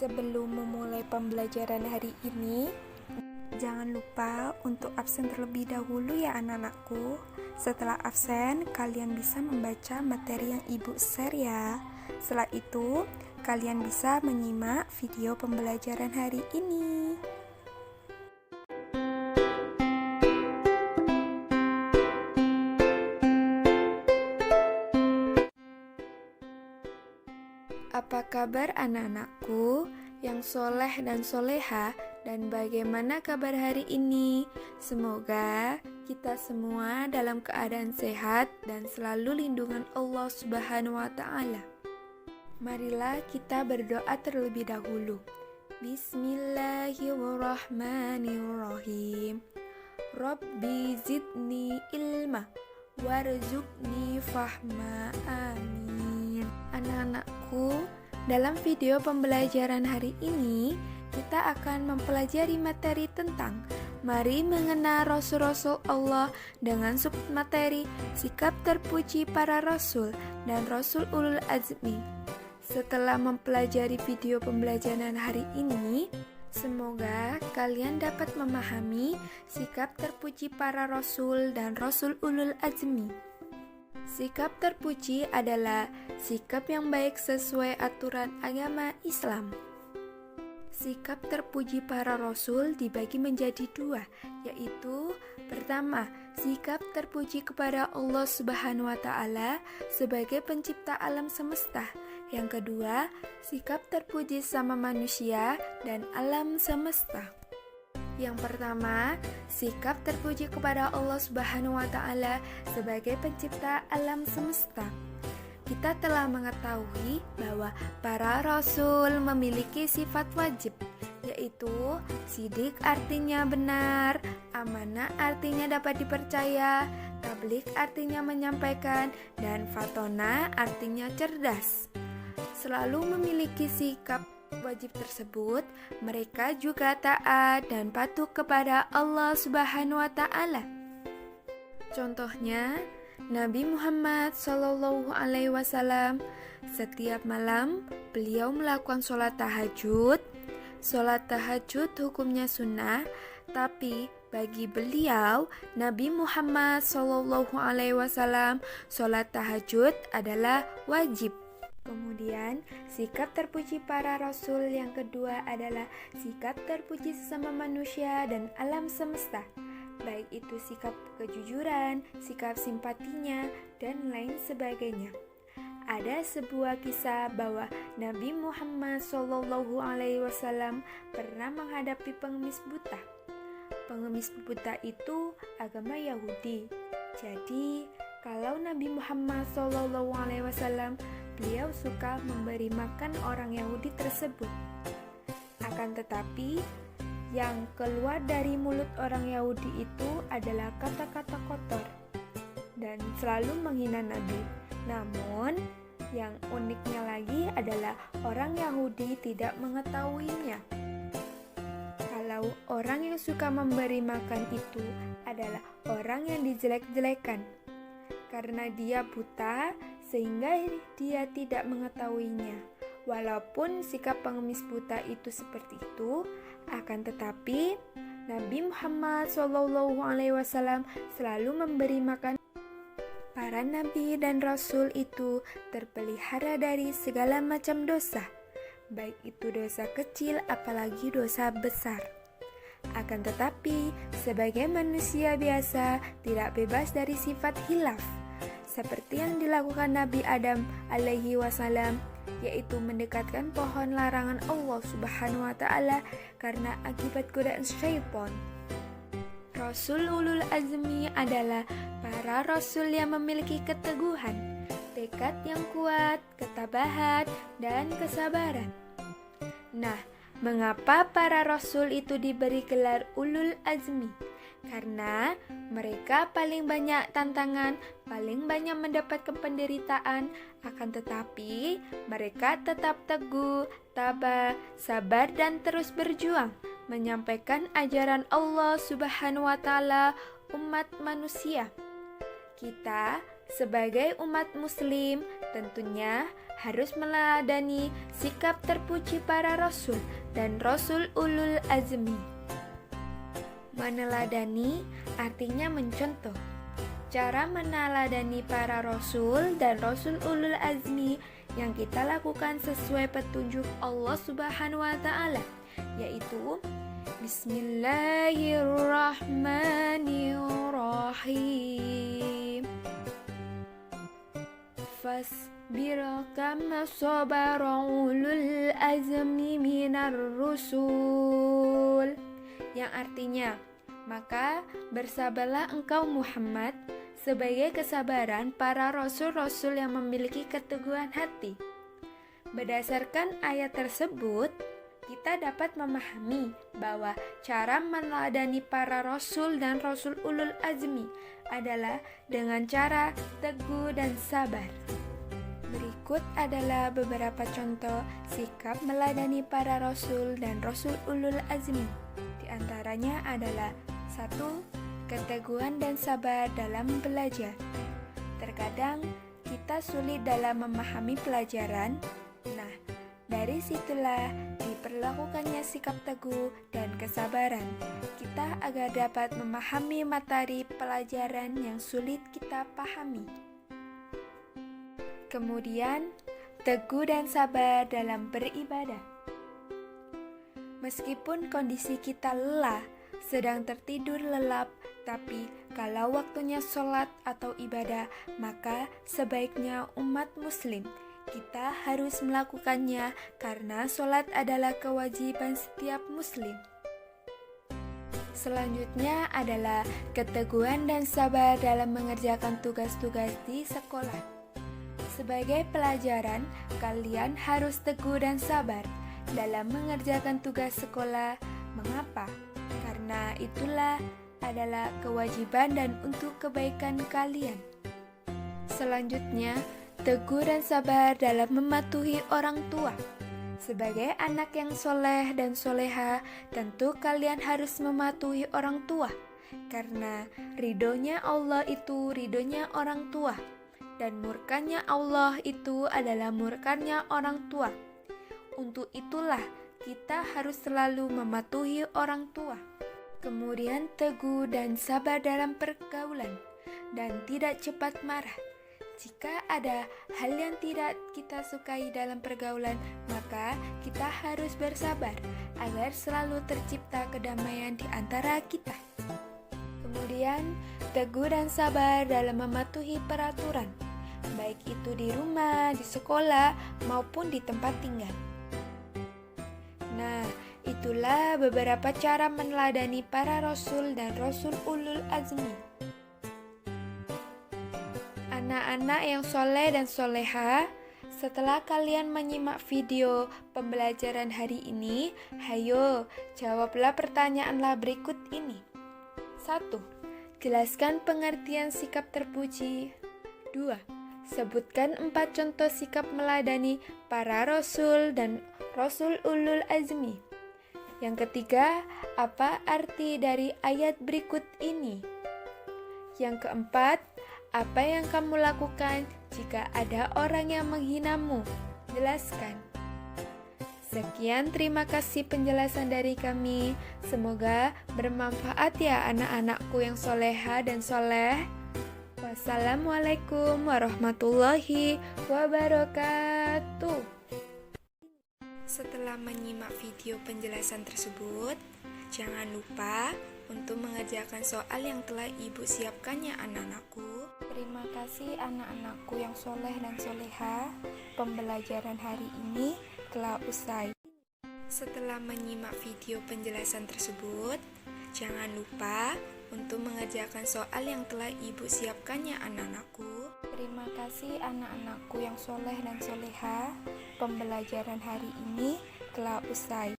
Sebelum memulai pembelajaran hari ini, jangan lupa untuk absen terlebih dahulu ya anak-anakku. Setelah absen, kalian bisa membaca materi yang ibu share ya. Setelah itu, kalian bisa menyimak video pembelajaran hari ini. Apa kabar anak-anakku yang soleh dan soleha, dan bagaimana kabar hari ini? Semoga kita semua dalam keadaan sehat dan selalu lindungan Allah Subhanahu wa Ta'ala. Marilah kita berdoa terlebih dahulu. Bismillahirrahmanirrahim. Rabbi zidni ilma warzuqni fahma, amin. Anak-anakku, dalam video pembelajaran hari ini kita akan mempelajari materi tentang mari mengenal Rasul-Rasul Allah dengan submateri sikap terpuji para Rasul dan Rasul Ulul Azmi. Setelah mempelajari video pembelajaran hari ini, semoga kalian dapat memahami sikap terpuji para Rasul dan Rasul Ulul Azmi. Sikap terpuji adalah sikap yang baik sesuai aturan agama Islam. Sikap terpuji para Rasul dibagi menjadi dua, yaitu pertama, sikap terpuji kepada Allah Subhanahu wa Ta'ala sebagai pencipta alam semesta. Yang kedua, sikap terpuji sama manusia dan alam semesta. Yang pertama, sikap terpuji kepada Allah Subhanahu wa Ta'ala sebagai pencipta alam semesta. Kita telah mengetahui bahwa para rasul memiliki sifat wajib, yaitu sidik artinya benar, amanah artinya dapat dipercaya, tabligh artinya menyampaikan, dan fatona artinya cerdas. Selalu memiliki sikap wajib tersebut, mereka juga taat dan patuh kepada Allah Subhanahu wa Ta'ala. Contohnya, Nabi Muhammad SAW setiap malam beliau melakukan sholat tahajud. Sholat tahajud hukumnya sunnah, tapi bagi beliau Nabi Muhammad SAW sholat tahajud adalah wajib. Kemudian, sikap terpuji para rasul yang kedua adalah sikap terpuji sesama manusia dan alam semesta. Baik itu sikap kejujuran, sikap simpatinya, dan lain sebagainya. Ada sebuah kisah bahwa Nabi Muhammad SAW pernah menghadapi pengemis buta. Pengemis buta itu agama Yahudi. Jadi, kalau Nabi Muhammad SAW beliau suka memberi makan orang Yahudi tersebut. Akan tetapi, yang keluar dari mulut orang Yahudi itu adalah kata-kata kotor dan selalu menghina Nabi. Namun, yang uniknya lagi adalah orang Yahudi tidak mengetahuinya. Kalau orang yang suka memberi makan itu adalah orang yang dijelek-jelekan. Karena dia buta, sehingga dia tidak mengetahuinya. Walaupun sikap pengemis buta itu seperti itu, akan tetapi Nabi Muhammad SAW selalu memberi makan. Para nabi dan rasul itu terpelihara dari segala macam dosa, baik itu dosa kecil apalagi dosa besar. Akan tetapi, sebagai manusia biasa tidak bebas dari sifat hilaf, seperti yang dilakukan Nabi Adam alaihi wasallam, yaitu mendekatkan pohon larangan Allah Subhanahu wa Ta'ala karena akibat godaan syaitan. Rasul Ulul Azmi adalah para rasul yang memiliki keteguhan, tekad yang kuat, ketabahan, dan kesabaran. Nah, mengapa para rasul itu diberi gelar Ulul Azmi? Karena mereka paling banyak tantangan, paling banyak mendapatkan penderitaan, akan tetapi mereka tetap teguh, tabah, sabar, dan terus berjuang menyampaikan ajaran Allah Subhanahu wa Ta'ala umat manusia. Kita sebagai umat muslim Tentunya harus meladani sikap terpuji para rasul dan rasul ulul azmi. Meneladani artinya mencontoh. Cara meneladani para rasul dan rasul ulul azmi yang kita lakukan sesuai petunjuk Allah Subhanahu wa taala, yaitu Bismillahirrahmanirrahim. Fasbir kama sabara ulul azmi minar rusul, yang artinya, maka bersabarlah engkau Muhammad sebagai kesabaran para rasul-rasul yang memiliki keteguhan hati. Berdasarkan ayat tersebut, kita dapat memahami bahwa cara meneladani para rasul dan rasul ulul azmi adalah dengan cara teguh dan sabar. Berikut adalah beberapa contoh sikap meladani para rasul dan rasul ulul azmi. Di antaranya adalah 1. Keteguhan dan sabar dalam belajar. Terkadang kita sulit dalam memahami pelajaran. Nah, dari situlah diperlakukannya sikap teguh dan kesabaran kita agar dapat memahami materi pelajaran yang sulit kita pahami. Kemudian, teguh dan sabar dalam beribadah. Meskipun kondisi kita lelah, sedang tertidur lelap, tapi kalau waktunya sholat atau ibadah, maka sebaiknya umat muslim kita harus melakukannya karena sholat adalah kewajiban setiap muslim. Selanjutnya adalah keteguhan dan sabar dalam mengerjakan tugas-tugas di sekolah. Sebagai pelajaran, kalian harus teguh dan sabar dalam mengerjakan tugas sekolah. Mengapa? Karena itulah adalah kewajiban dan untuk kebaikan kalian. Selanjutnya, teguh dan sabar dalam mematuhi orang tua. Sebagai anak yang soleh dan soleha, tentu kalian harus mematuhi orang tua, karena ridhonya Allah itu ridhonya orang tua, dan murkanya Allah itu adalah murkanya orang tua. Untuk itulah kita harus selalu mematuhi orang tua. Kemudian teguh dan sabar dalam pergaulan, dan tidak cepat marah. Jika ada hal yang tidak kita sukai dalam pergaulan, maka kita harus bersabar agar selalu tercipta kedamaian di antara kita. Kemudian, teguh dan sabar dalam mematuhi peraturan, baik itu di rumah, di sekolah, maupun di tempat tinggal. Nah, itulah beberapa cara meneladani para rasul dan rasul ulul azmi. Anak-anak yang soleh dan soleha, setelah kalian menyimak video pembelajaran hari ini, hayo jawablah pertanyaanlah berikut ini. 1. Jelaskan pengertian sikap terpuji. 2. Sebutkan 4 contoh sikap meladani para rasul dan rasul ulul azmi. Yang ketiga, apa arti dari ayat berikut ini? Yang keempat, apa yang kamu lakukan jika ada orang yang menghinamu? Jelaskan. Sekian, terima kasih penjelasan dari kami. Semoga bermanfaat ya anak-anakku yang soleha dan soleh. Wassalamualaikum warahmatullahi wabarakatuh. Setelah menyimak video penjelasan tersebut, jangan lupa untuk mengerjakan soal yang telah ibu siapkannya anak-anakku. Terima kasih anak-anakku yang soleh dan soleha. Pembelajaran hari ini telah usai. Setelah menyimak video penjelasan tersebut, jangan lupa untuk mengerjakan soal yang telah ibu siapkannya anak-anakku. Terima kasih anak-anakku yang soleh dan soleha. Pembelajaran hari ini telah usai.